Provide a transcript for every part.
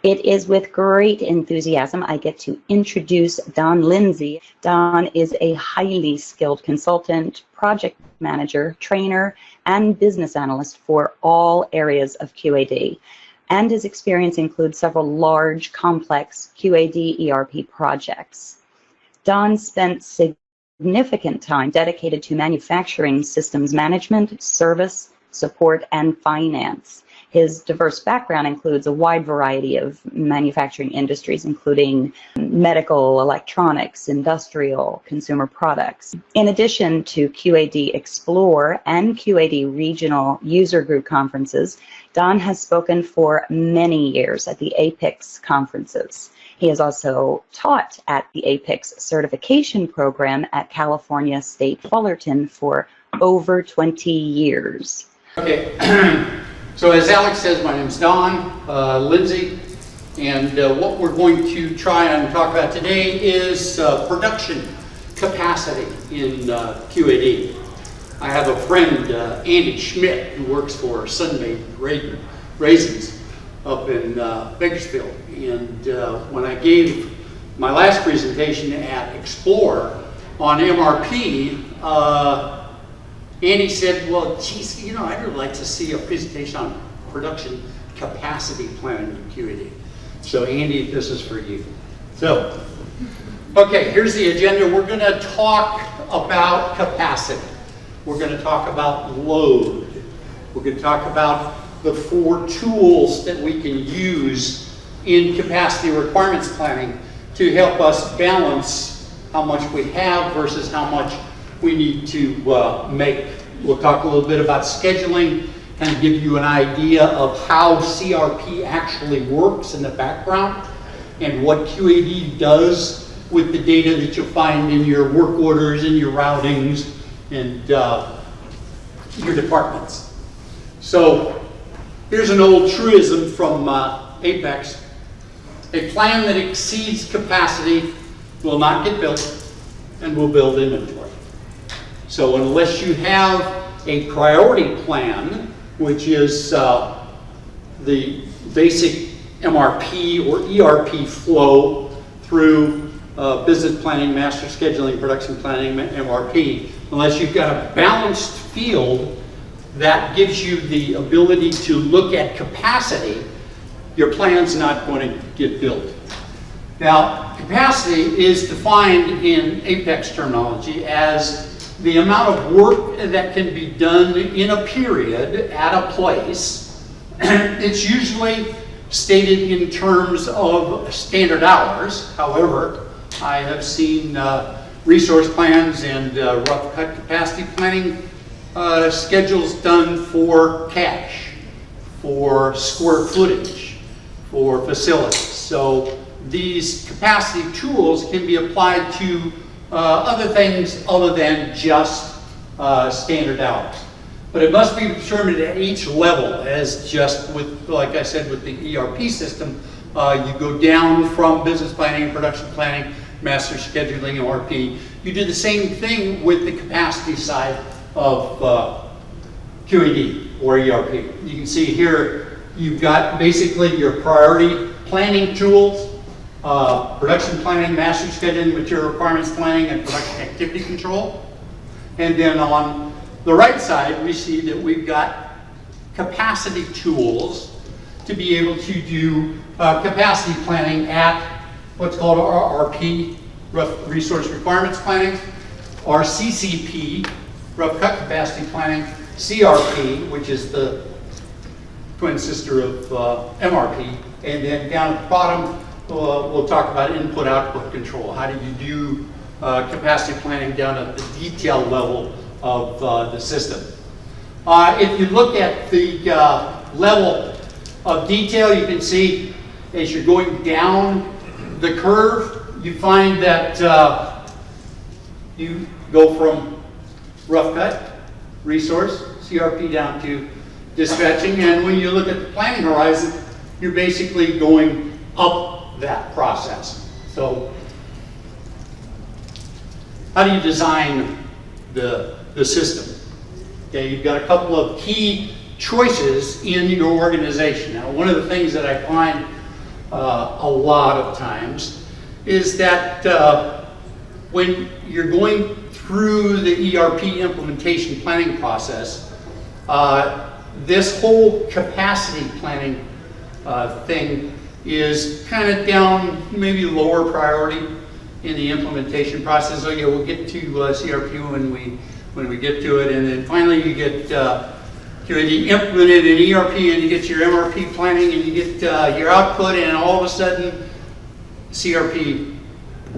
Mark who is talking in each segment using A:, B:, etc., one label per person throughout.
A: It is with great enthusiasm I get to introduce Don LINDSEY. Don is a highly skilled consultant, project manager, trainer, and business analyst for all areas of QAD. And his experience includes several large, complex QAD ERP projects. Don spent significant time dedicated to manufacturing systems management, service, support, and finance. His diverse background includes a wide variety of manufacturing industries, including medical, electronics, industrial, consumer products. In addition to QAD Explore and QAD Regional User Group conferences, Don has spoken for many years at the APICS conferences. He has also taught at the APICS certification program at California State Fullerton for over 20 years.
B: Okay. So as Alex says, my name is Don LINDSEY, and what we're going to try and talk about today is production capacity in QAD. I have a friend, Andy Schmidt, who works for Sunmade Raisins up in Bakersfield, and when I gave my last presentation at Explore on MRP, Andy said, well, geez, you know, I'd really like to see a presentation on production capacity planning in QAD. So Andy, this is for you. So, okay, here's the agenda. We're going to talk about capacity. We're going to talk about load. We're going to talk about the 4 tools that we can use in capacity requirements planning to help us balance how much we have versus how much we need to make. We'll talk a little bit about scheduling and give you an idea of how CRP actually works in the background and what QAD does with the data that you'll find in your work orders and your routings and your departments. So here's an old truism from Apex. A plan that exceeds capacity will not get built and will build inventory. So unless you have a priority plan, which is the basic MRP or ERP flow through business planning, master scheduling, production planning, MRP, unless you've got a balanced field that gives you the ability to look at capacity, your plan's not going to get built. Now, capacity is defined in Apex terminology as the amount of work that can be done in a period at a place. It's usually stated in terms of standard hours. However, I have seen resource plans and rough cut capacity planning schedules done for cash, for square footage, for facilities. So these capacity tools can be applied to other things other than just standard hours. But it must be determined at each level, as just with, like I said, with the ERP system, you go down from business planning, production planning, master scheduling, MRP. You do the same thing with the capacity side of QAD or ERP. You can see here, you've got basically your priority planning tools, production planning, master scheduling, material requirements planning, and production activity control. And then on the right side, we see that we've got capacity tools to be able to do capacity planning at what's called RRP, rough resource requirements planning, RCCP, rough cut capacity planning, CRP, which is the twin sister of MRP, and then down at the bottom, we'll talk about input-output control. How do you do capacity planning down at the detail level of the system? If you look at the level of detail, you can see as you're going down the curve, you find that you go from rough cut, resource, CRP down to dispatching, and when you look at the planning horizon, you're basically going up that process. So how do you design the system? Okay, you've got a couple of key choices in your organization. Now, one of the things that I find a lot of times is that when you're going through the ERP implementation planning process, this whole capacity planning thing is kind of down, maybe lower priority in the implementation process. So yeah, we'll get to CRP when we get to it, and then finally you get QAD implemented in ERP, and you get your MRP planning, and you get your output, and all of a sudden CRP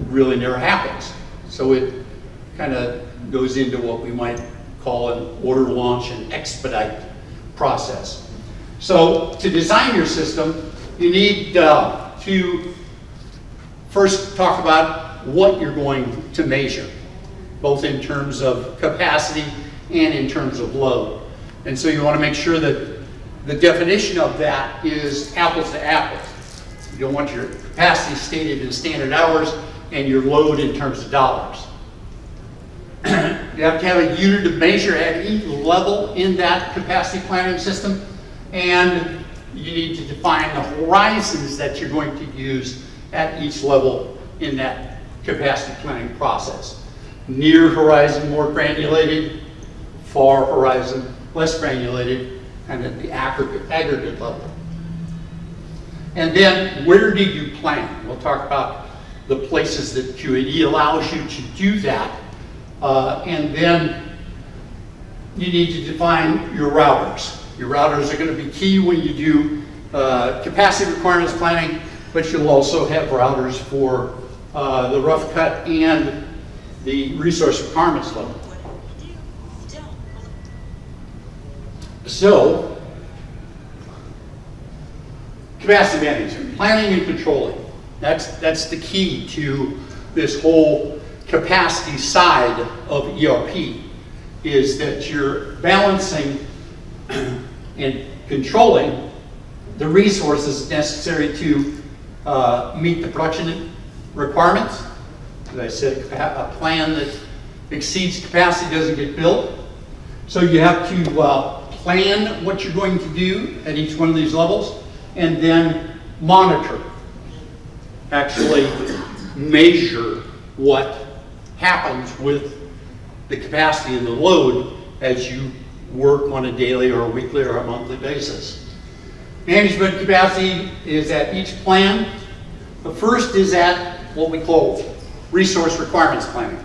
B: really never happens. So it kind of goes into what we might call an order launch and expedite process. So to design your system, you need to first talk about what you're going to measure, both in terms of capacity and in terms of load. And so you want to make sure that the definition of that is apples to apples. You don't want your capacity stated in standard hours and your load in terms of dollars. You have to have a unit of measure at each level in that capacity planning system, and you need to define the horizons that you're going to use at each level in that capacity planning process. Near horizon, more granulated; far horizon, less granulated, and at the aggregate level. And then, where do you plan? We'll talk about the places that QAD allows you to do that. And then you need to define your routers. Your routers are going to be key when you do capacity requirements planning, but you'll also have routers for the rough cut and the resource requirements level. So, capacity management, planning and controlling. That's the key to this whole capacity side of ERP, is that you're balancing and controlling the resources necessary to meet the production requirements. As I said, a plan that exceeds capacity doesn't get built. So you have to plan what you're going to do at each one of these levels, and then monitor, actually measure what happens with the capacity and the load as you work on a daily or a weekly or a monthly basis. Management capacity is at each plan. The first is at what we call resource requirements planning.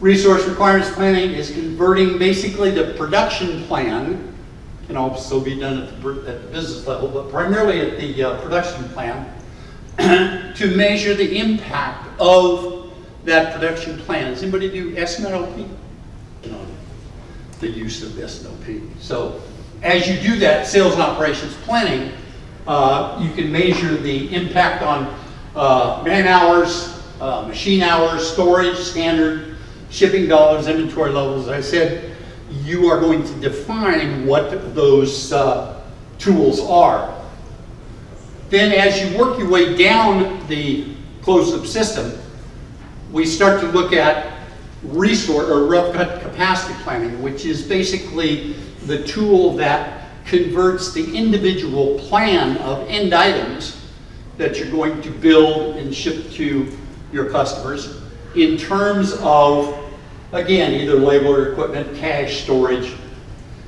B: Resource requirements planning is converting basically the production plan, can also be done at the business level, but primarily at the production plan, to measure the impact of that production plan. Does anybody do S&OP? No, the use of S&OP. So as you do that sales and operations planning, you can measure the impact on man hours, machine hours, storage, standard, shipping dollars, inventory levels. As I said, you are going to define what those tools are. Then as you work your way down the closed-loop system, we start to look at resource or rough cut capacity planning, which is basically the tool that converts the individual plan of end items that you're going to build and ship to your customers in terms of, again, either labor, equipment, cash, storage.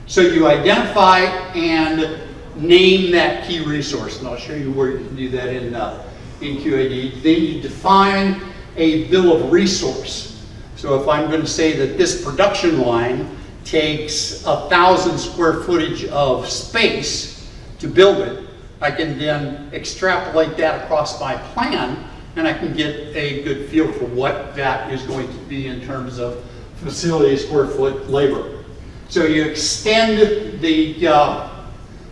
B: So you identify and name that key resource, and I'll show you where you can do that in QAD. Then you define a bill of resource. So if I'm going to say that this production line takes 1,000 square footage of space to build it, I can then extrapolate that across my plan, and I can get a good feel for what that is going to be in terms of facility square foot labor. So you extend the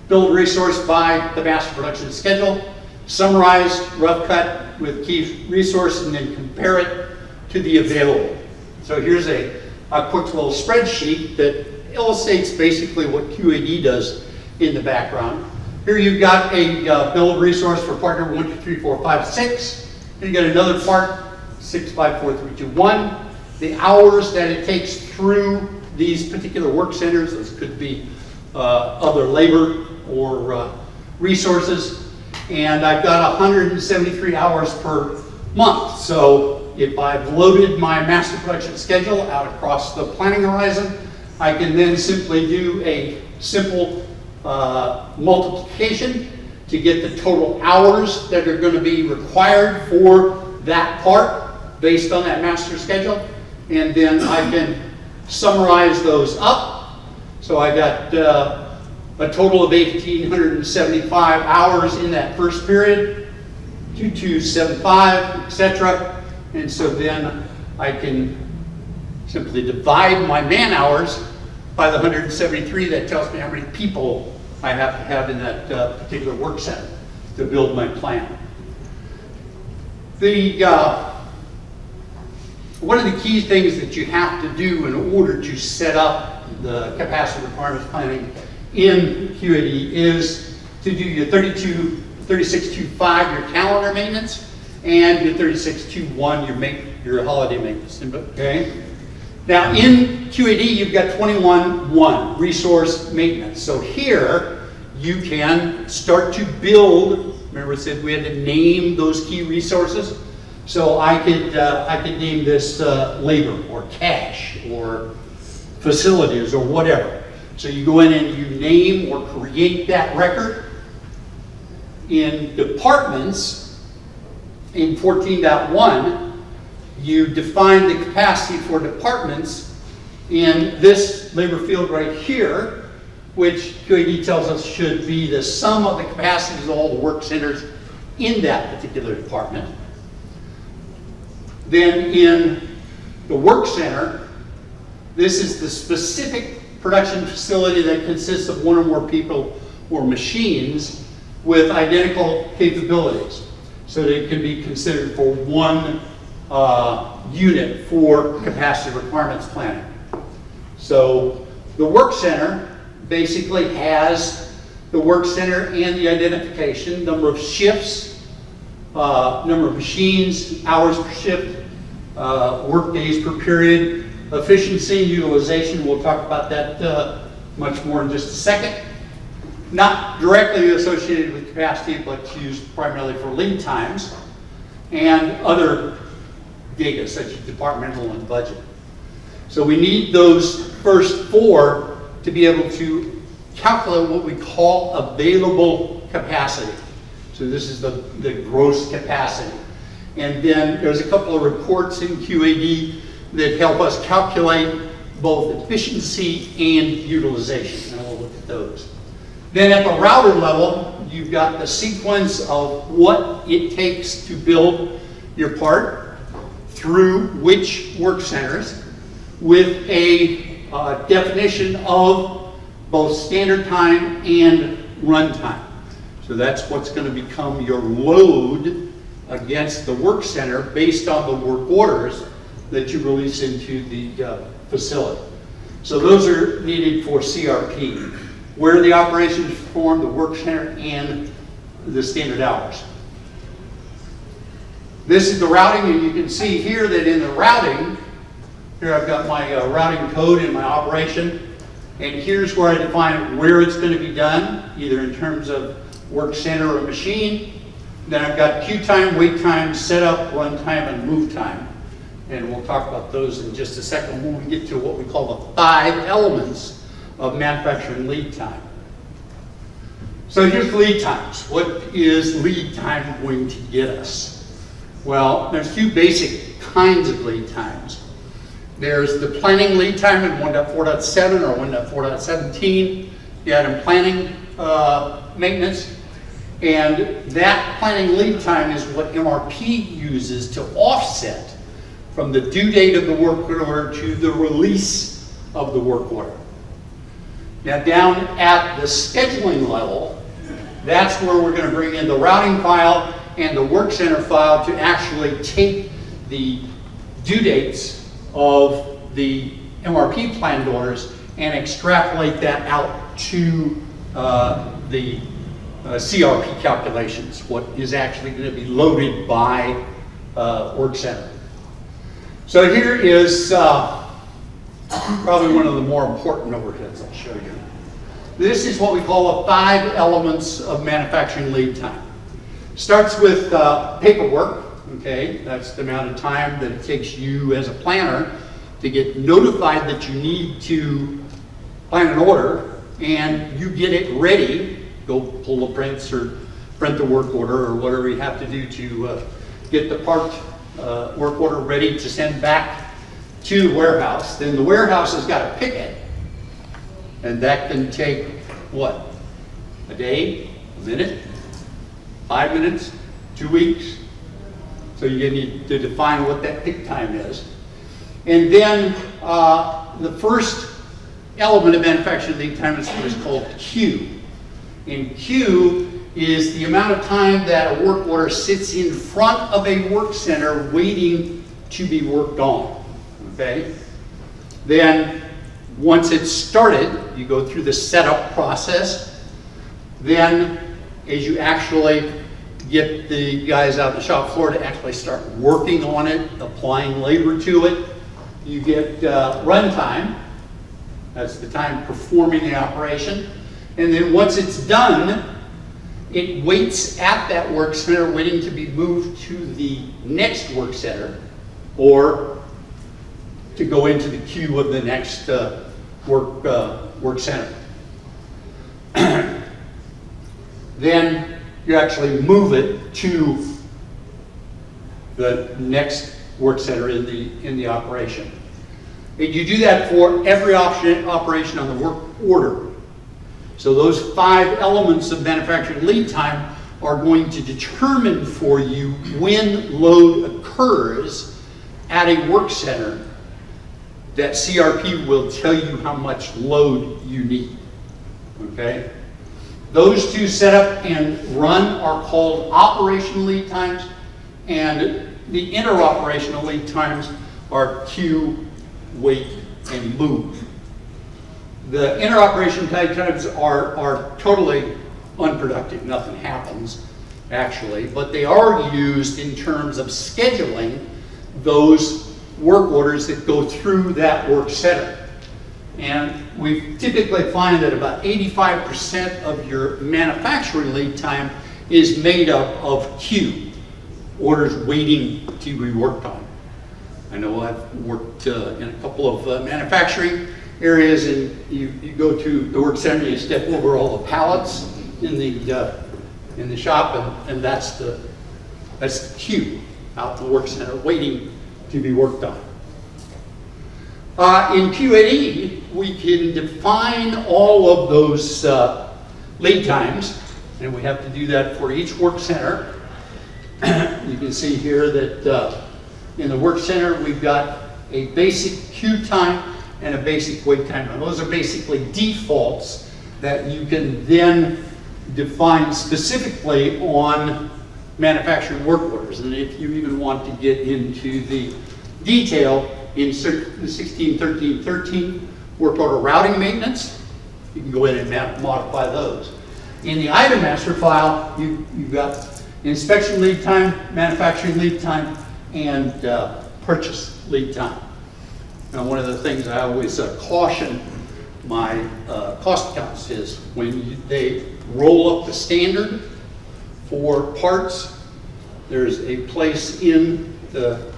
B: bill of resource by the master production schedule, summarize, rough cut with key resource, and then compare it to the available. So here's a quick little spreadsheet that illustrates basically what QAD does in the background. Here you've got a bill of resource for partner 1, 2, 3, 4, 5, 6. Then you got another part, 6, 5, 4, 3, 2, 1. The hours that it takes through these particular work centers, this could be other labor or resources. And I've got 173 hours per month. So if I've loaded my master production schedule out across the planning horizon, I can then simply do a simple multiplication to get the total hours that are going to be required for that part based on that master schedule. And then I can summarize those up. So I got a total of 1,875 hours in that first period, 2275, etc. And so then I can simply divide my man hours by the 173. That tells me how many people I have to have in that particular work center to build my plan. One of the key things that you have to do in order to set up the capacity requirements planning in QAD is to do your 3625, your calendar maintenance, and your 3621, your holiday maintenance. Okay. Now in QAD, you've got 21.1, resource maintenance. So here you can start to build. Remember, I said we had to name those key resources. So I could name this labor or cash or facilities or whatever. So you go in and you name or create that record. In departments, in 14.1, you define the capacity for departments in this labor field right here, which QAD tells us should be the sum of the capacities of all the work centers in that particular department. Then in the work center, this is the specific production facility that consists of one or more people or machines with identical capabilities. So that it can be considered for one unit for capacity requirements planning. So the work center basically has the work center and the identification, number of shifts, number of machines, hours per shift, work days per period, efficiency, utilization. We'll talk about that much more in just a second. Not directly associated with capacity, but used primarily for lead times and other data such as departmental and budget. So we need those first four to be able to calculate what we call available capacity. So this is the gross capacity. And then there's a couple of reports in QAD that help us calculate both efficiency and utilization, and we'll look at those. Then at the router level, you've got the sequence of what it takes to build your part through which work centers with a definition of both standard time and run time. So that's what's going to become your load against the work center based on the work orders that you release into the facility. So those are needed for CRP, where the operation is performed, the work center, and the standard hours. This is the routing, and you can see here that in the routing, here I've got my routing code in my operation, and here's where I define where it's going to be done, either in terms of work center or machine. Then I've got queue time, wait time, setup, run time, and move time. And we'll talk about those in just a second when we get to what we call the 5 elements of manufacturing lead time. So here's lead times. What is lead time going to get us? Well, there's 2 basic kinds of lead times. There's the planning lead time in 1.4.7 or 1.4.17, the item planning maintenance. And that planning lead time is what MRP uses to offset from the due date of the work order to the release of the work order. Now down at the scheduling level, that's where we're going to bring in the routing file and the work center file to actually take the due dates of the MRP planned orders and extrapolate that out to the CRP calculations, what is actually going to be loaded by work center. So here is probably one of the more important overheads I'll show you. This is what we call the 5 elements of manufacturing lead time. Starts with paperwork, okay? That's the amount of time that it takes you as a planner to get notified that you need to plan an order, and you get it ready. Go pull the prints or print the work order or whatever you have to do to get the part work order ready to send back to the warehouse. Then the warehouse has got to pick it, and that can take, what, a day, a minute, 5 minutes, 2 weeks? So you need to define what that pick time is. And then the first element of manufacturing lead time is what is called Q. And Q is the amount of time that a work order sits in front of a work center waiting to be worked on, okay? Then once it's started, you go through the setup process. Then as you actually get the guys out on the shop floor to actually start working on it, applying labor to it, you get run time. That's the time performing the operation. And then once it's done, it waits at that work center waiting to be moved to the next work center or to go into the queue of the next work center. Then you actually move it to the next work center in the operation. And you do that for every operation on the work order. So those 5 elements of manufacturing lead time are going to determine for you when load occurs at a work center. That CRP will tell you how much load you need, okay? Those 2, setup and run, are called operational lead times, and the interoperational lead times are queue, wait, and move. The interoperation lead times are totally unproductive. Nothing happens, actually, but they are used in terms of scheduling those work orders that go through that work center. And we typically find that about 85% of your manufacturing lead time is made up of queue, orders waiting to be worked on. I know I've worked in a couple of manufacturing areas, and you go to the work center, you step over all the pallets in the shop, and that's the queue out the work center waiting to be worked on. In QAD, we can define all of those lead times, and we have to do that for each work center. You can see here that in the work center, we've got a basic queue time and a basic wait time. Now, those are basically defaults that you can then define specifically on manufacturing work orders. And if you even want to get into the detail, in 16.13.13 work order routing maintenance, you can go in and modify those. In the item master file, you've got inspection lead time, manufacturing lead time, and purchase lead time. Now, one of the things I always caution my cost accounts is when they roll up the standard for parts, there's a place in the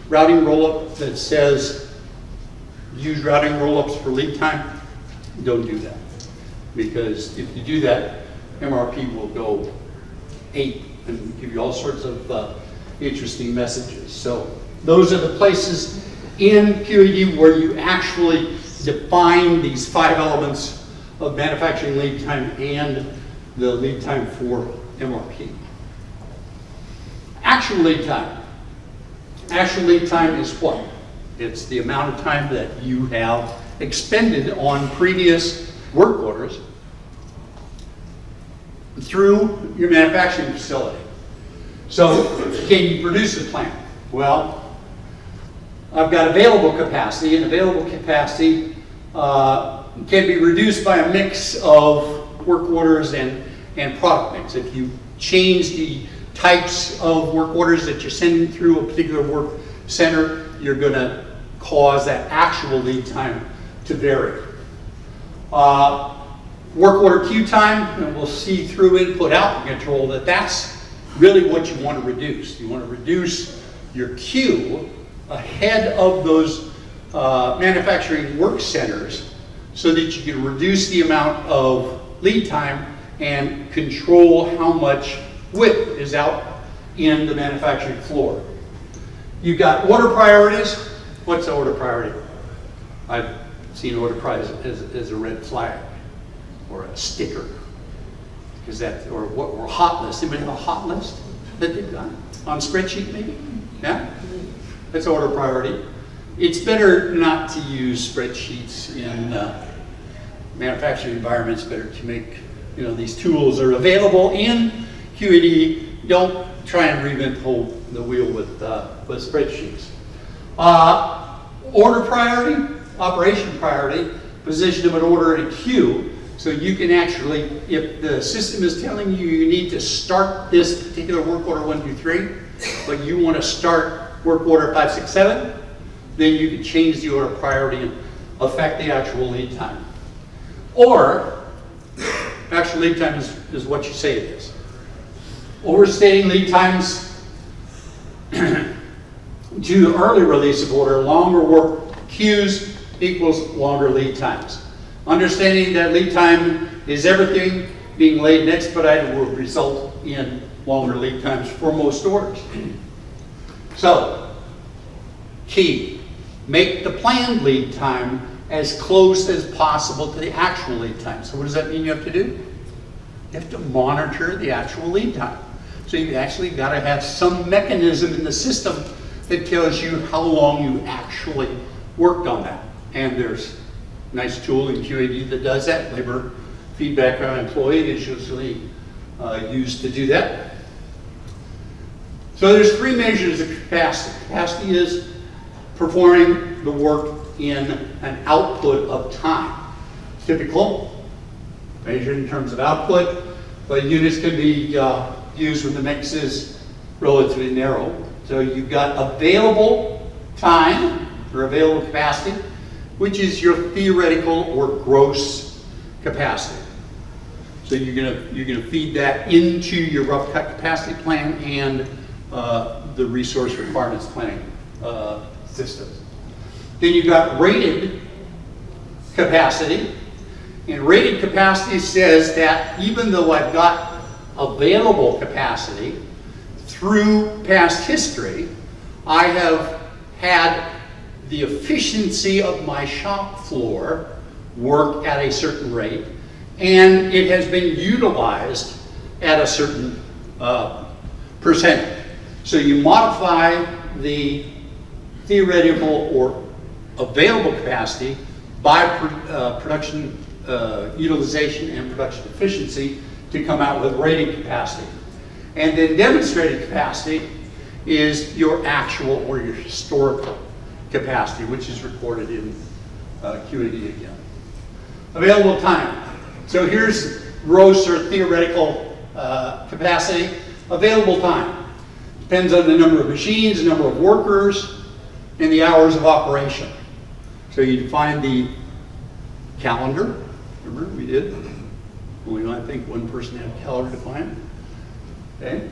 B: routing roll-up that says use routing roll-ups for lead time. Don't do that, because if you do that, MRP will go 8 and give you all sorts of interesting messages. So those are the places in QAD where you actually define these 5 elements of manufacturing lead time and the lead time for MRP. Actual lead time. Actual lead time is what? It's the amount of time that you have expended on previous work orders through your manufacturing facility. So, can you produce a plant? Well, I've got available capacity, and available capacity can be reduced by a mix of work orders and product mix. If you change the types of work orders that you're sending through a particular work center, you're going to cause that actual lead time to vary. Work order queue time, and we'll see through input-output control that that's really what you want to reduce. You want to reduce your queue ahead of those manufacturing work centers so that you can reduce the amount of lead time and control how much WIP is out in the manufacturing floor. You've got order priorities. What's the order priority? I've seen order priority as a red flag or a sticker. Is that, or hot list. Anybody have a hot list that they've got on spreadsheet maybe? Yeah? That's order priority. It's better not to use spreadsheets in manufacturing environments. Better to make, these tools are available in QAD. Don't try and reinvent the wheel with spreadsheets. Order priority, operation priority, position of an order in a queue. So you can actually, if the system is telling you you need to start this particular work order 1, 2, 3, but you want to start work order 5, 6, 7, then you can change the order priority and affect the actual lead time. Or, actual lead time is what you say it is. Overstating lead times to early release of order, longer work queues equals longer lead times. Understanding that lead time is everything, being late and expedited will result in longer lead times for most orders. So, key, make the planned lead time as close as possible to the actual lead time. So what does that mean you have to do? You have to monitor the actual lead time. So you actually got to have some mechanism in the system that tells you how long you actually worked on that. And there's a nice tool in QAD that does that. Labor feedback on employee is usually used to do that. So there's 3 measures of capacity. Capacity is performing the work in an output of time. Typical, measured in terms of output, but units can be used when the mix is relatively narrow. So you've got available time, or available capacity, which is your theoretical or gross capacity. So you're gonna feed that into your rough cut capacity plan and the resource requirements planning system. Then you've got rated capacity, and rated capacity says that even though I've got available capacity through past history, I have had the efficiency of my shop floor work at a certain rate, and it has been utilized at a certain percentage. So you modify the theoretical or available capacity by production utilization and production efficiency to come out with rated capacity. And then demonstrated capacity is your actual or your historical capacity, which is recorded in QAD again. Available time. So here's gross or theoretical capacity. Available time depends on the number of machines, the number of workers, and the hours of operation. So you define the calendar. Remember we did? Only I think one person had a calendar defined. Okay.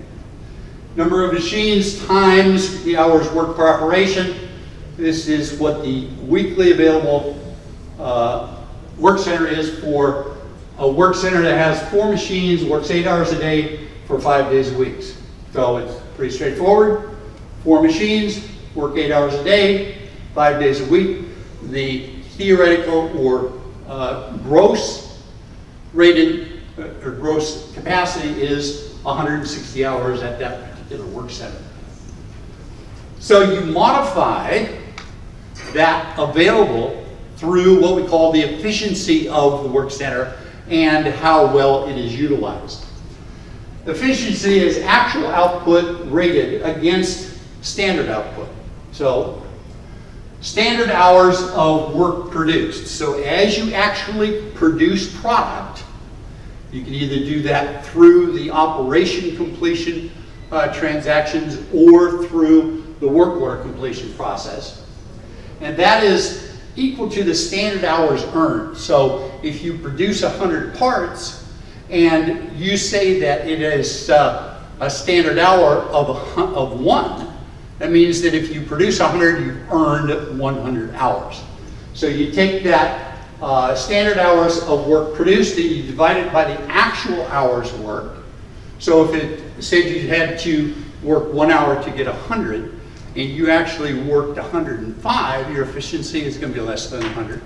B: Number of machines times the hours worked per operation. This is what the weekly available work center is for a work center that has 4 machines, works 8 hours a day for 5 days a week. So it's pretty straightforward. 4 machines, work 8 hours a day, 5 days a week. The theoretical or gross rated or gross capacity is 160 hours at that particular work center. So you modify that available through what we call the efficiency of the work center and how well it is utilized. Efficiency is actual output rated against standard output. So standard hours of work produced. So as you actually produce product, you can either do that through the operation completion transactions or through the work order completion process. And that is equal to the standard hours earned. So if you produce 100 parts and you say that it is a a standard hour of 1, that means that if you produce 100, you've earned 100 hours. So you take that standard hours of work produced and you divide it by the actual hours worked. So if it said you had to work 1 hour to get 100, and you actually worked 105, your efficiency is going to be less than 100.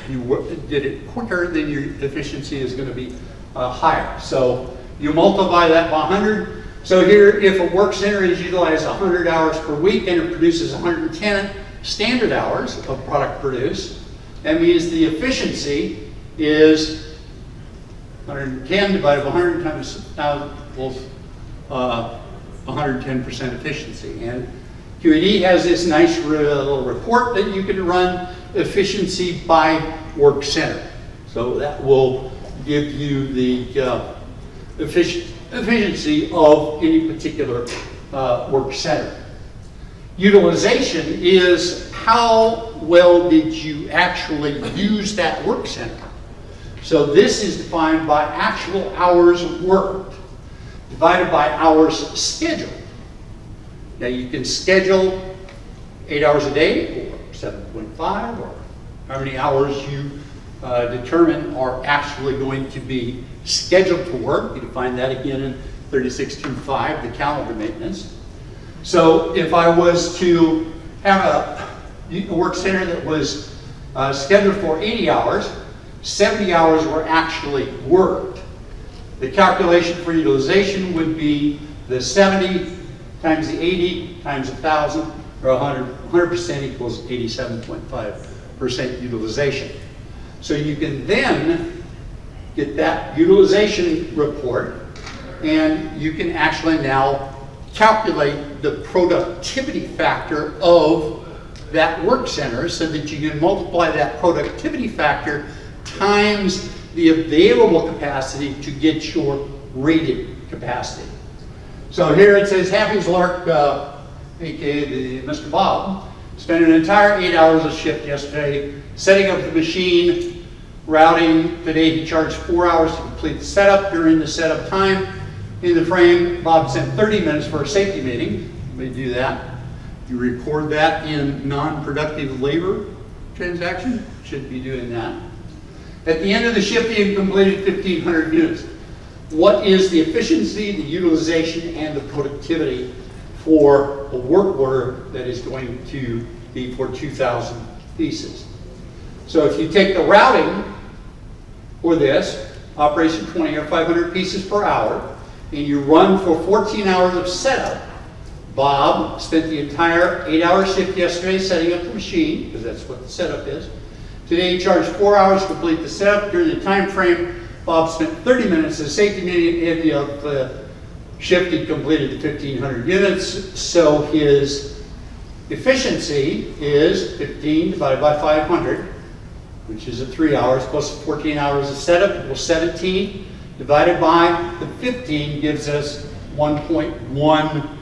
B: You did it quicker, then your efficiency is going to be higher. So you multiply that by 100. So here, if a work center is utilized 100 hours per week and it produces 110 standard hours of product produced, that means the efficiency is 110 divided by 100 times 1,000 equals 110% efficiency. And QAD has this nice little report that you can run efficiency by work center. So that will give you the efficiency of any particular work center. Utilization is how well did you actually use that work center. So this is defined by actual hours worked divided by hours scheduled. Now you can schedule 8 hours a day or 7.5 or how many hours you determine are actually going to be scheduled to work. You can find that again in 3625, the calendar maintenance. So if I was to have a work center that was scheduled for 80 hours, 70 hours were actually worked. The calculation for utilization would be the 70 times the 80 times 1,000, or 100% equals 87.5% utilization. So you can then get that utilization report, and you can actually now calculate the productivity factor of that work center so that you can multiply that productivity factor times the available capacity to get your rated capacity. So here it says Happy's Lark, aka Mr. Bob, spent an entire 8 hours of shift yesterday setting up the machine, routing. Today he charged 4 hours to complete the setup. During the setup time in the frame, Bob spent 30 minutes for a safety meeting. We do that. You record that in non-productive labor transaction. Should be doing that. At the end of the shift, he had completed 1,500 units. What is the efficiency, the utilization, and the productivity for a work order that is going to be for 2,000 pieces? So if you take the routing for this, operation 20 or 500 pieces per hour, and you run for 14 hours of setup, Bob spent the entire 8-hour shift yesterday setting up the machine, because that's what the setup is. Today he charged 4 hours to complete the setup. During the time frame, Bob spent 30 minutes at a safety meeting. At the end of the shift, he completed 1,500 units. So his efficiency is 15 divided by 500, which is at 3 hours, plus 14 hours of setup equals 17. Divided by the 15 gives us 1.1%,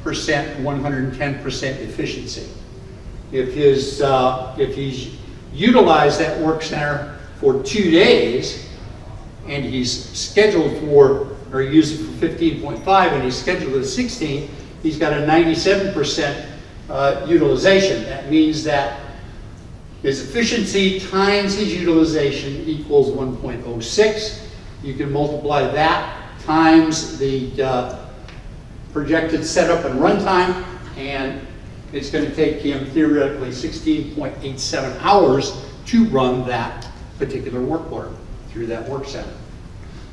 B: 110% efficiency. If he's utilized that work center for 2 days, and he's scheduled for, or used it for 15.5, and he's scheduled at 16, he's got a 97% utilization. That means that his efficiency times his utilization equals 1.06. You can multiply that times the projected setup and runtime, and it's going to take him theoretically 16.87 hours to run that particular work order through that work center.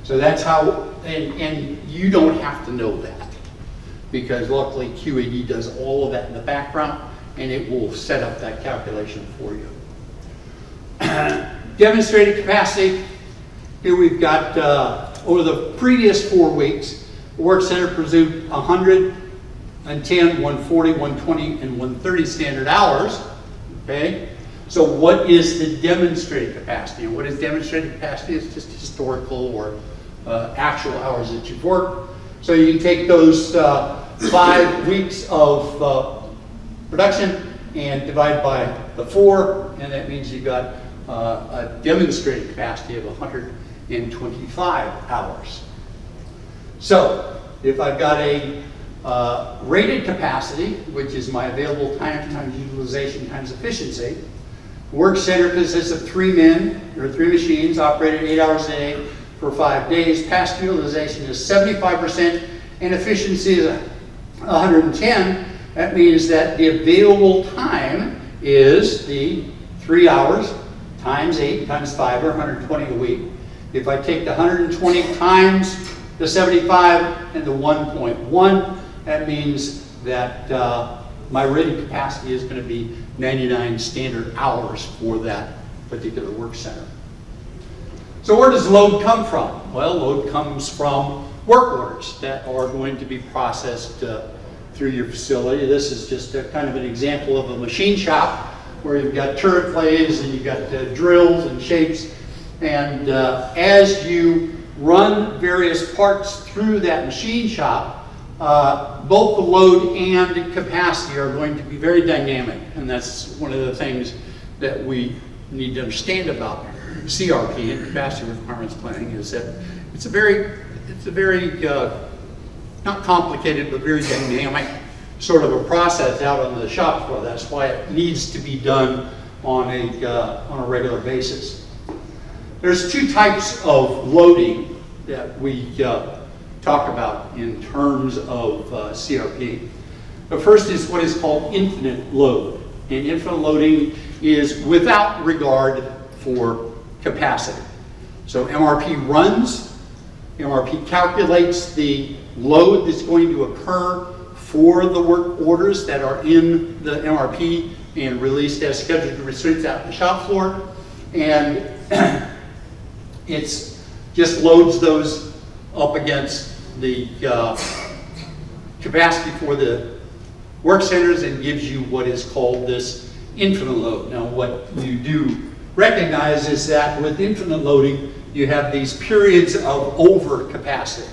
B: So that's how, and you don't have to know that, because luckily QAD does all of that in the background, and it will set up that calculation for you. Demonstrated capacity. Here we've got, over the previous 4 weeks, the work center produced 110, 140, 120, and 130 standard hours. Okay? So what is the demonstrated capacity? And what is demonstrated capacity? It's just historical or actual hours that you've worked. So you can take those 5 weeks of production and divide by the 4, and that means you've got a demonstrated capacity of 125 hours. So if I've got a rated capacity, which is my available time times utilization times efficiency, work center consists of 3 men or 3 machines operated 8 hours a day for 5 days. Past utilization is 75% and efficiency is 110. That means that the available time is the 3 hours times 8 times 5, or 120 a week. If I take the 120 times the 75 and the 1.1, that means that my rated capacity is going to be 99 standard hours for that particular work center. So where does load come from? Well, load comes from work orders that are going to be processed through your facility. This is just a kind of an example of a machine shop where you've got turret plays and you've got drills and shapes. And as you run various parts through that machine shop, both the load and capacity are going to be very dynamic. And that's one of the things that we need to understand about CRP and capacity requirements planning, is that it's a very not complicated, but very dynamic sort of a process out on the shop floor. That's why it needs to be done on a regular basis. There's 2 types of loading that we talk about in terms of CRP. The first is what is called infinite load. And infinite loading is without regard for capacity. So MRP runs, MRP calculates the load that's going to occur for the work orders that are in the MRP and released as scheduled to receipts out the shop floor. And it's just loads those up against the capacity for the work centers and gives you what is called this infinite load. Now, what you do recognize is that with infinite loading, you have these periods of overcapacity.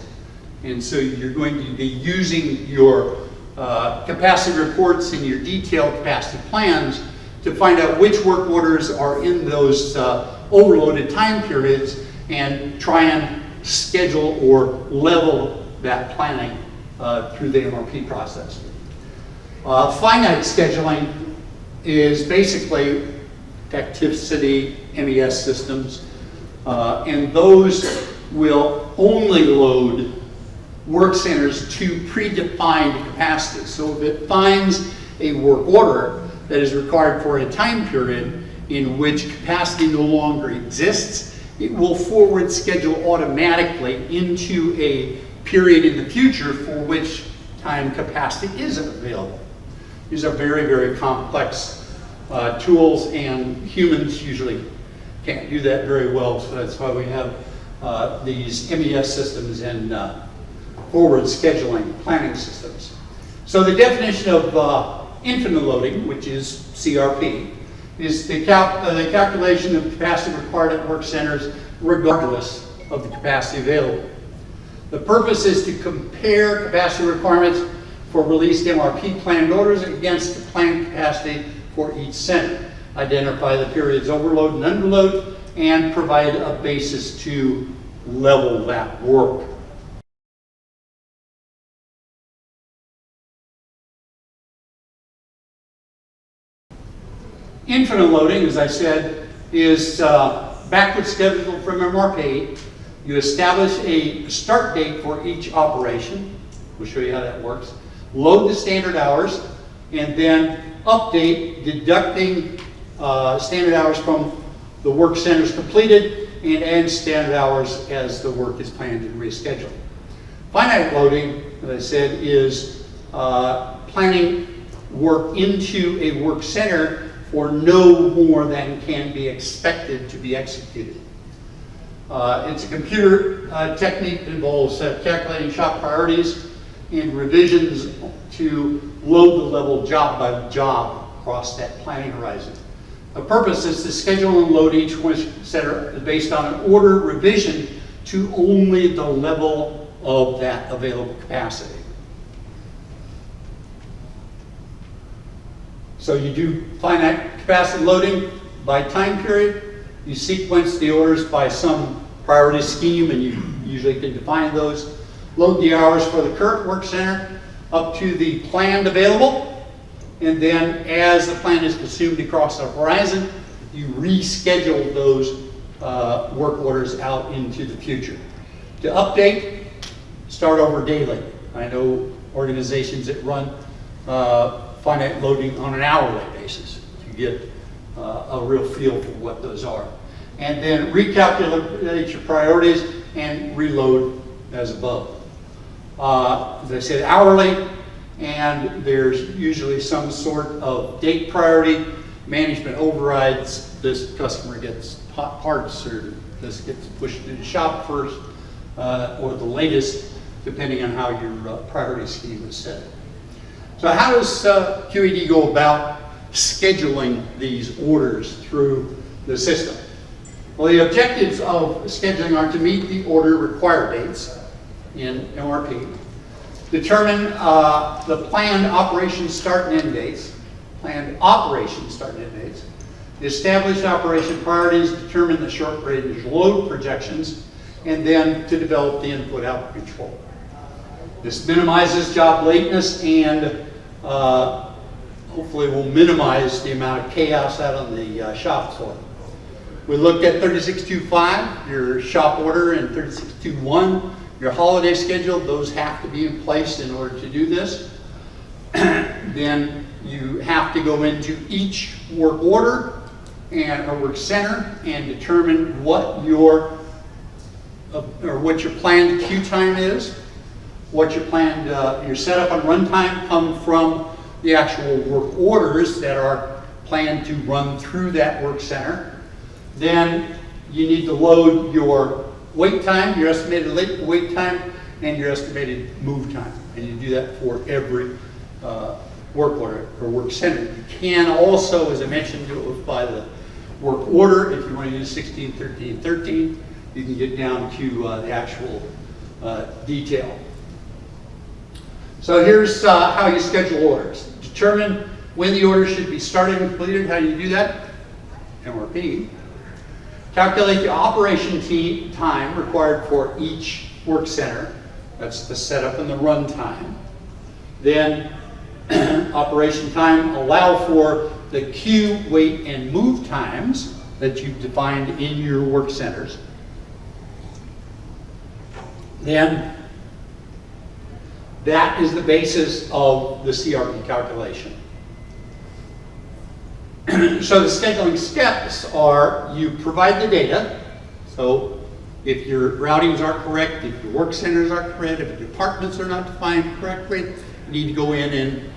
B: And so you're going to be using your capacity reports and your detailed capacity plans to find out which work orders are in those overloaded time periods and try and schedule or level that planning through the MRP process. Finite scheduling is basically activity MES systems, and those will only load work centers to predefined capacity. So if it finds a work order that is required for a time period in which capacity no longer exists, it will forward schedule automatically into a period in the future for which time capacity is available. These are very, very complex tools, and humans usually can't do that very well, so that's why we have these MES systems and forward scheduling planning systems. So the definition of infinite loading, which is CRP, is the calculation of capacity required at work centers regardless of the capacity available. The purpose is to compare capacity requirements for released MRP planned orders against the planned capacity for each center, identify the periods overload and underload, and provide a basis to level that work. Infinite loading, as I said, is backward scheduled from MRP. You establish a start date for each operation. We'll show you how that works. Load the standard hours, and then update, deducting standard hours from the work centers completed, and add standard hours as the work is planned and rescheduled. Finite loading, as I said, is planning work into a work center for no more than can be expected to be executed. It's a computer technique that involves calculating shop priorities and revisions to load the level job by job across that planning horizon. The purpose is to schedule and load each work center based on an order revision to only the level of that available capacity. So you do finite capacity loading by time period. You sequence the orders by some priority scheme, and you usually can define those. load the hours for the current work center up to the planned available, and then as the plan is consumed across the horizon, you reschedule those work orders out into the future. To update, start over daily. I know organizations that run finite loading on an hourly basis to get a real feel for what those are. And then recalculate your priorities and reload as above. As I said, hourly, and there's usually some sort of date priority. Management overrides. This customer gets hot parts, or this gets pushed to the shop first, or the latest, depending on how your priority scheme is set. So how does QAD go about scheduling these orders through the system? Well, the objectives of scheduling are to meet the order required dates in MRP, determine the planned operation start and end dates, establish operation priorities, determine the short range load projections, and then to develop the input-output control. This minimizes job lateness and hopefully will minimize the amount of chaos out on the shop floor. We looked at 3625, your shop order, and 3621, your holiday schedule. Those have to be in place in order to do this. Then you have to go into each work order and a work center and determine what your planned queue time is, what your planned your setup and runtime come from the actual work orders that are planned to run through that work center. Then you need to load your wait time, your estimated wait time, and your estimated move time. And you do that for every work order or work center. You can also, as I mentioned, do it by the work order. If you want to use 16, 13, 13, you can get down to the actual detail. So here's how you schedule orders. Determine when the order should be started and completed. How do you do that? MRP. Calculate the operation time required for each work center. That's the setup and the run time. Then operation time, allow for the queue, wait, and move times that you've defined in your work centers. Then that is the basis of the CRP calculation. So the scheduling steps are: you provide the data. So if your routings aren't correct, if your work centers aren't correct, if your departments are not defined correctly, you need to go in and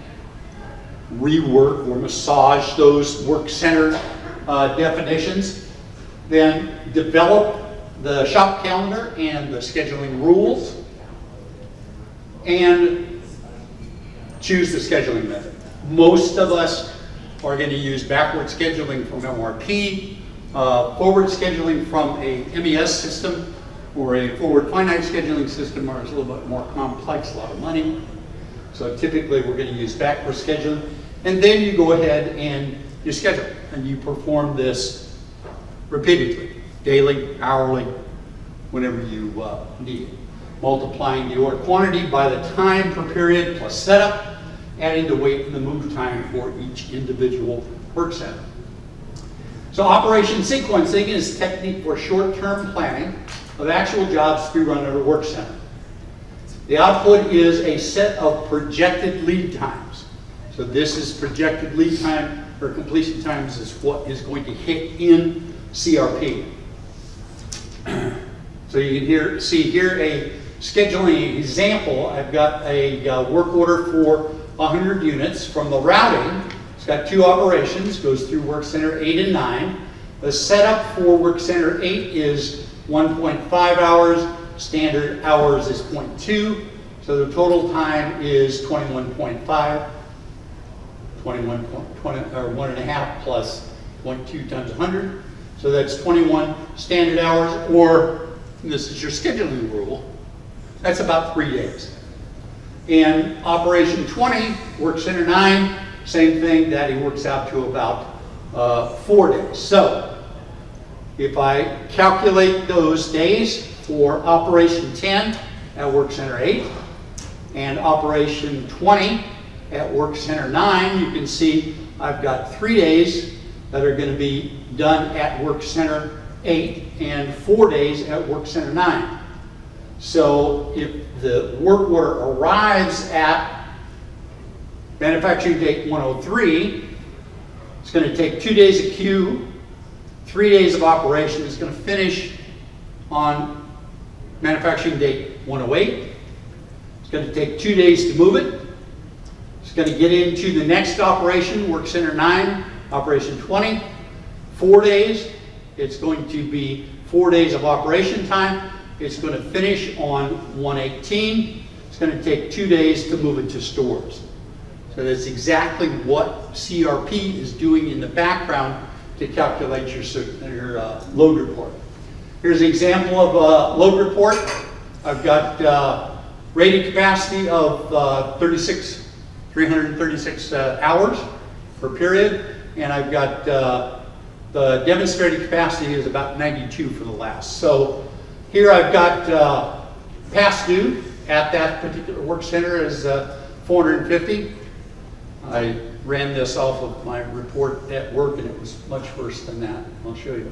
B: rework or massage those work center definitions. Then develop the shop calendar and the scheduling rules, and choose the scheduling method. Most of us are going to use backward scheduling from MRP, forward scheduling from a MES system, or a forward finite scheduling system, or it's a little bit more complex, a lot of money. So typically we're going to use backward scheduling, and then you go ahead and you schedule, and you perform this repeatedly, daily, hourly, whenever you need it. Multiplying the order quantity by the time per period plus setup, adding the wait and the move time for each individual work center. So operation sequencing is a technique for short-term planning of actual jobs to be run at a work center. The output is a set of projected lead times. So this is projected lead time or completion times is what is going to hit in CRP. So you can see here a scheduling example. I've got a work order for 100 units from the routing. It's got two operations, goes through work center 8 and 9. The setup for work center 8 is 1.5 hours, standard hours is 0.2, so the total time is 21.5, 21.20 or 1.5 plus 0.2 times 100, so that's 21 standard hours, or this is your scheduling rule, that's about 3 days. In operation 20, work center 9, same thing, that it works out to about 4 days. So if I calculate those days for operation 10 at Work Center 8 and operation 20 at Work Center 9. You can see I've got 3 days that are going to be done at Work Center 8 and 4 days at Work Center 9. So if the work order arrives at manufacturing date 103, it's going to take 2 days of queue, 3 days of operation. It's going to finish on manufacturing date 108. It's going to take 2 days to move it. It's going to get into the next operation, Work Center 9, operation 20. 4 days. It's going to be 4 days of operation time. It's going to finish on 118. It's going to take 2 days to move it to stores. So that's exactly what CRP is doing in the background to calculate your load report. Here's an example of a load report. I've got rated capacity of 336 hours per period, and I've got the demonstrated capacity is about 92 for the last. So here I've got past due at that particular work center is 450. I ran this off of my report at work and it was much worse than that. I'll show you.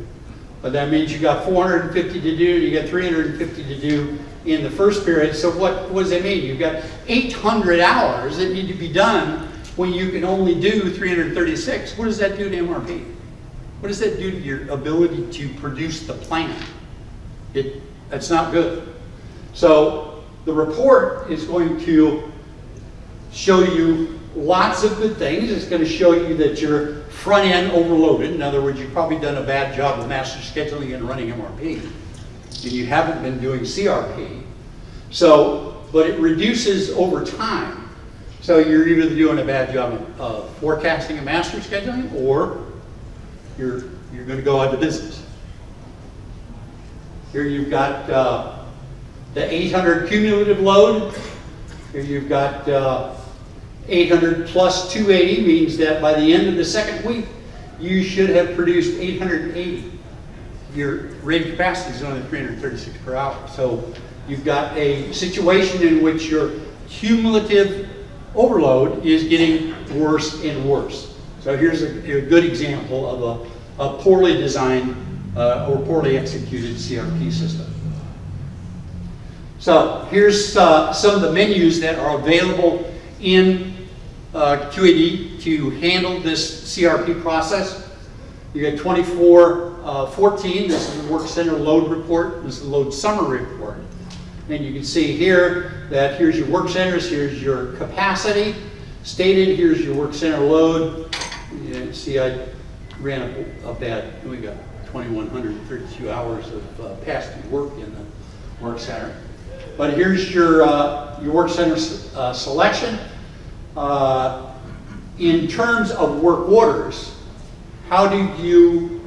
B: But that means you got 450 to do, you got 350 to do in the first period. So what does that mean? You've got 800 hours that need to be done when you can only do 336. What does that do to MRP? What does that do to your ability to produce the plan? That's not good. So the report is going to show you lots of good things. It's going to show you that your front end overloaded. In other words, you've probably done a bad job of master scheduling and running MRP, and you haven't been doing CRP. So, but it reduces over time. So you're either doing a bad job of forecasting and master scheduling, or you're going to go out of business. Here you've got the 800 cumulative load. Here you've got 800 plus 280 means that by the end of the second week, you should have produced 880. Your rated capacity is only 336 per hour. So you've got a situation in which your cumulative overload is getting worse and worse. So here's a good example of a poorly designed or poorly executed CRP system. So here's some of the menus that are available in QAD to handle this CRP process. You got 2414, this is the Work Center Load Report, this is the Load Summary Report. And you can see here that here's your work centers, here's your capacity stated, here's your work center load. You see I ran a bad, we got 2,132 hours of past due work in the work center. But here's your work center selection. In terms of work orders, how do you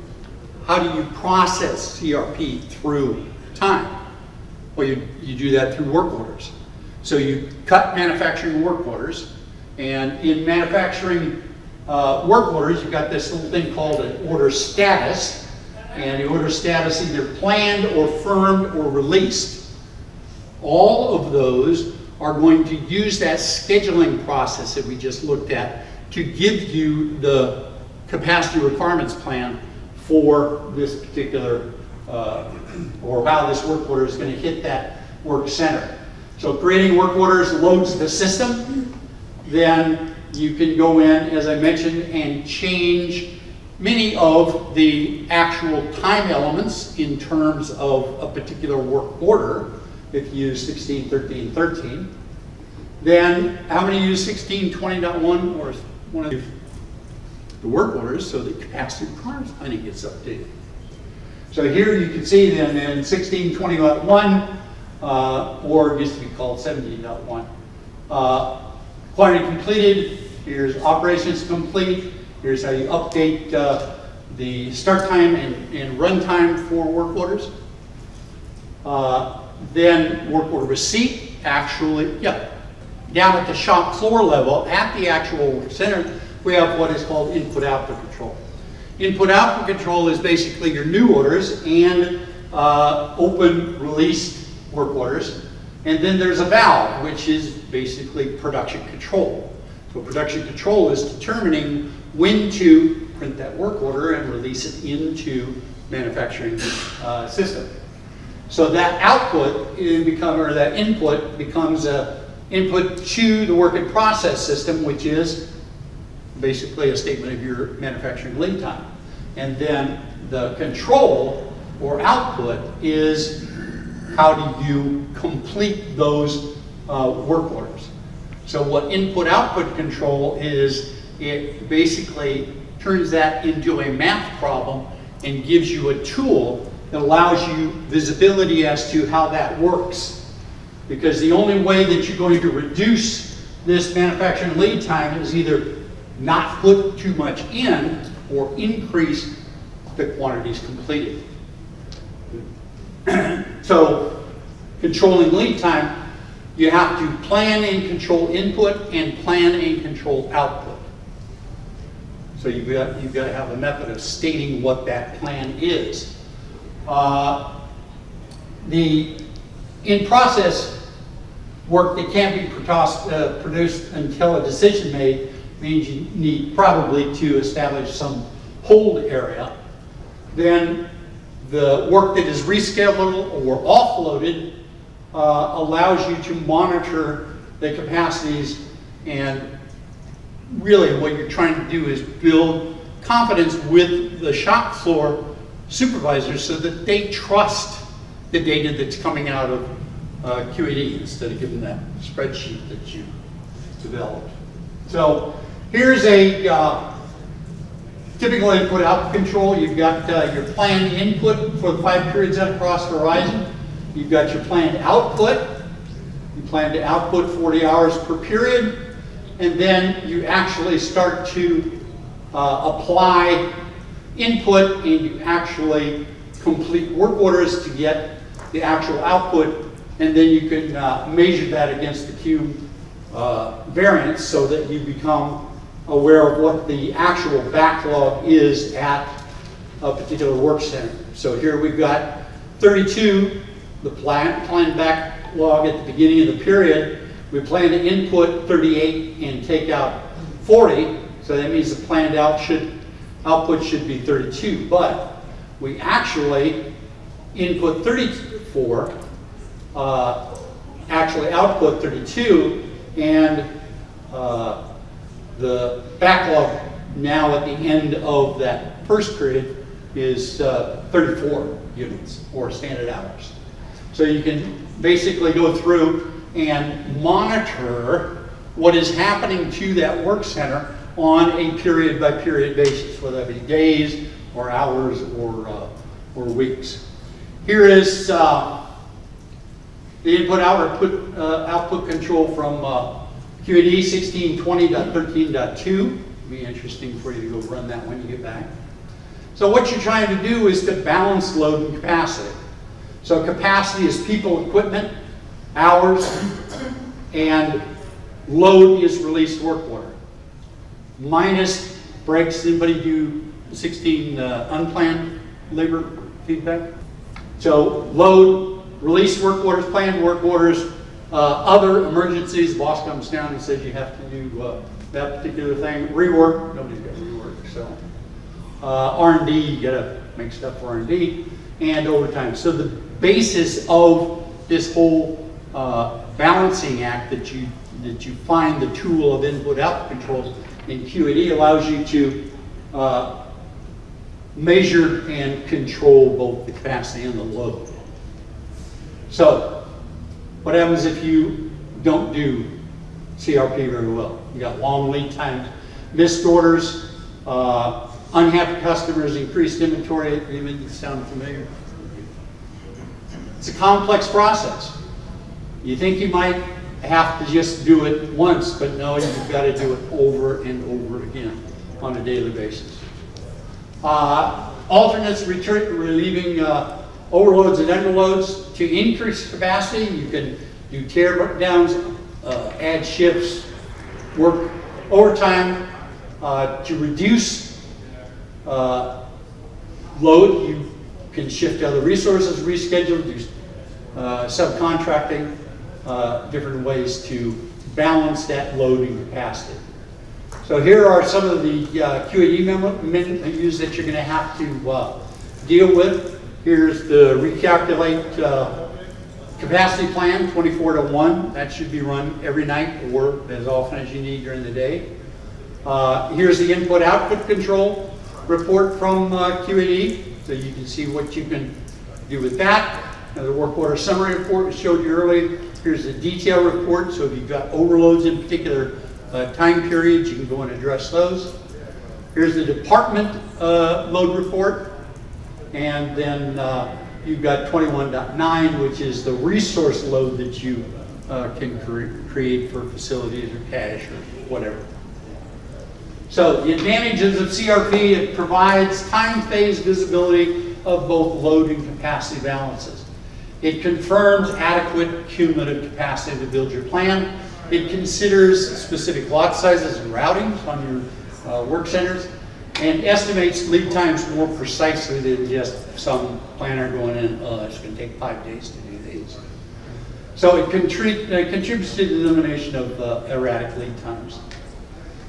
B: process CRP through time? Well, you do that through work orders. So you cut manufacturing work orders, and in manufacturing work orders, you've got this little thing called an order status, and the order status either planned or firmed or released. All of those are going to use that scheduling process that we just looked at to give you the capacity requirements plan for this particular, or how this work order is going to hit that work center. So creating work orders loads the system. Then you can go in, as I mentioned, and change many of the actual time elements in terms of a particular work order. If you use 16, 13, 13. Then how many use 1620.1 or one of the work orders so the capacity requirements planning gets updated. So here you can see then in 1620.1 or it used to be called 17.1. Quantity completed, here's operations complete, here's how you update the start time and run time for work orders. Then work order receipt, actually, down at the shop floor level, at the actual work center, we have what is called input-output control. Input-output control is basically your new orders and open released work orders. And then there's a valve, which is basically production control. So production control is determining when to print that work order and release it into manufacturing system. So that output or that input becomes a input to the work in process system, which is basically a statement of your manufacturing lead time. And then the control or output is how do you complete those work orders. So what input-output control is, it basically turns that into a math problem and gives you a tool that allows you visibility as to how that works. Because the only way that you're going to reduce this manufacturing lead time is either not put too much in or increase the quantities completed. So controlling lead time, you have to plan and control input and plan and control output. So you've got to have a method of stating what that plan is. The in-process work that can't be produced until a decision made means you need probably to establish some hold area. Then the work that is rescheduled or offloaded allows you to monitor the capacities, and really what you're trying to do is build confidence with the shop floor supervisors so that they trust the data that's coming out of QAD instead of giving that spreadsheet that you developed. So here's a typical input-output control. You've got your planned input for the 5 periods across the horizon. You've got your planned output. You plan to output 40 hours per period. And then you actually start to apply input, and you actually complete work orders to get the actual output. And then you can measure that against the Q variance so that you become aware of what the actual backlog is at a particular work center. So here we've got 32, the planned backlog at the beginning of the period. We plan to input 38 and take out 40, so that means the planned output should be 32. But we actually input 34, actually output 32, and the backlog now at the end of that first period is 34 units, or standard hours. So you can basically go through and monitor what is happening to that work center on a period-by-period basis, whether that be days or hours or weeks. Here is the input-output control from QAD 1620.13.2. Be interesting for you to go run that when you get back. So what you're trying to do is to balance load and capacity. So capacity is people, equipment, hours, and load is released work order. Minus breaks. Anybody do 16 unplanned labor feedback? So load, released work orders, planned work orders, other emergencies. The boss comes down and says you have to do that particular thing. Rework, nobody's got rework. So R&D, you got to make stuff for R&D, and overtime. So the basis of this whole balancing act that you find the tool of input-output control in QAD allows you to measure and control both the capacity and the load. So what happens if you don't do CRP very well? You got long lead times, missed orders, unhappy customers, increased inventory. Even sound familiar? It's a complex process. You think you might have to just do it once, but no, you've got to do it over and over again on a daily basis. Alternates relieving overloads and underloads. To increase capacity, you can do tear downs, add shifts, work overtime. To reduce load, you can shift other resources, reschedule, do subcontracting. different ways to balance that loading capacity. So here are some of the QAD menus that you're going to have to deal with. Here's the recalculate capacity plan, 24:1. That should be run every night or as often as you need during the day. Here's the input-output control report from QAD, so you can see what you can do with that. Now, the work order summary report we showed you earlier. Here's the detail report, so if you've got overloads in particular time periods, you can go and address those. Here's the department load report, and then you've got 21.9, which is the resource load that you can create for facilities or cash or whatever. So the advantages of CRP, it provides time phase visibility of both load and capacity balances. It confirms adequate cumulative capacity to build your plan. It considers specific lot sizes and routings on your work centers, and estimates lead times more precisely than just some planner going in, it's going to take 5 days to do these. So it contributes to the elimination of erratic lead times.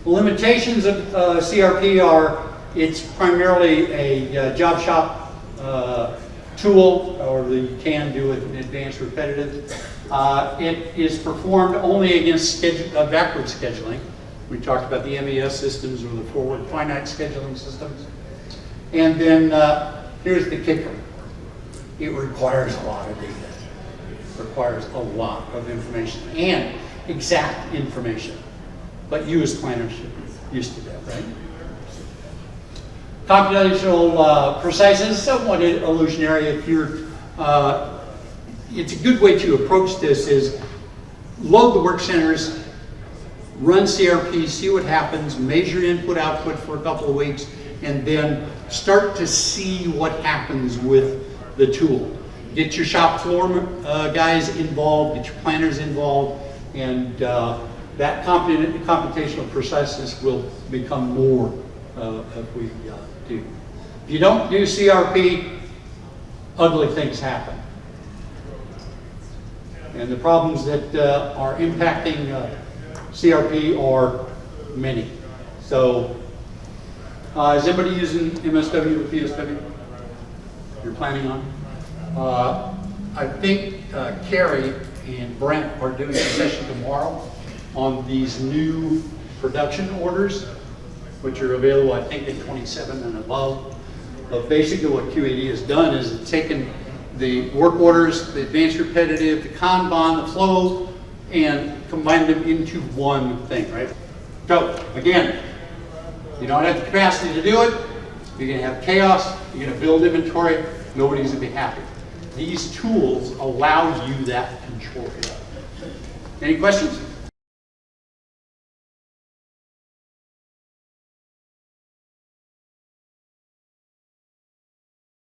B: The limitations of CRP are it's primarily a job shop tool, or you can do it in advanced repetitive. It is performed only against backward scheduling. We talked about the MES systems or the forward finite scheduling systems. And then here's the kicker. It requires a lot of data. It requires a lot of information and exact information. But you as planners should be used to that, right? Computational preciseness is somewhat illusionary. If you're, it's a good way to approach this is load the work centers, run CRP, see what happens, measure input output for a couple of weeks, and then start to see what happens with the tool. Get your shop floor guys involved, get your planners involved, and that computational preciseness will become more if we do. If you don't do CRP, ugly things happen. And the problems that are impacting CRP are many. So, is anybody using MSW or PSW? You're planning on? I think Carrie and Brent are doing a session tomorrow on these new production orders, which are available, I think, at 27 and above. But basically what QAD has done is it's taken the work orders, the advanced repetitive, the Kanban, the flow, and combined them into one thing, right? So, again, you don't have the capacity to do it, you're gonna have chaos, you're gonna build inventory, nobody's gonna be happy. These tools allow you that control. Any questions?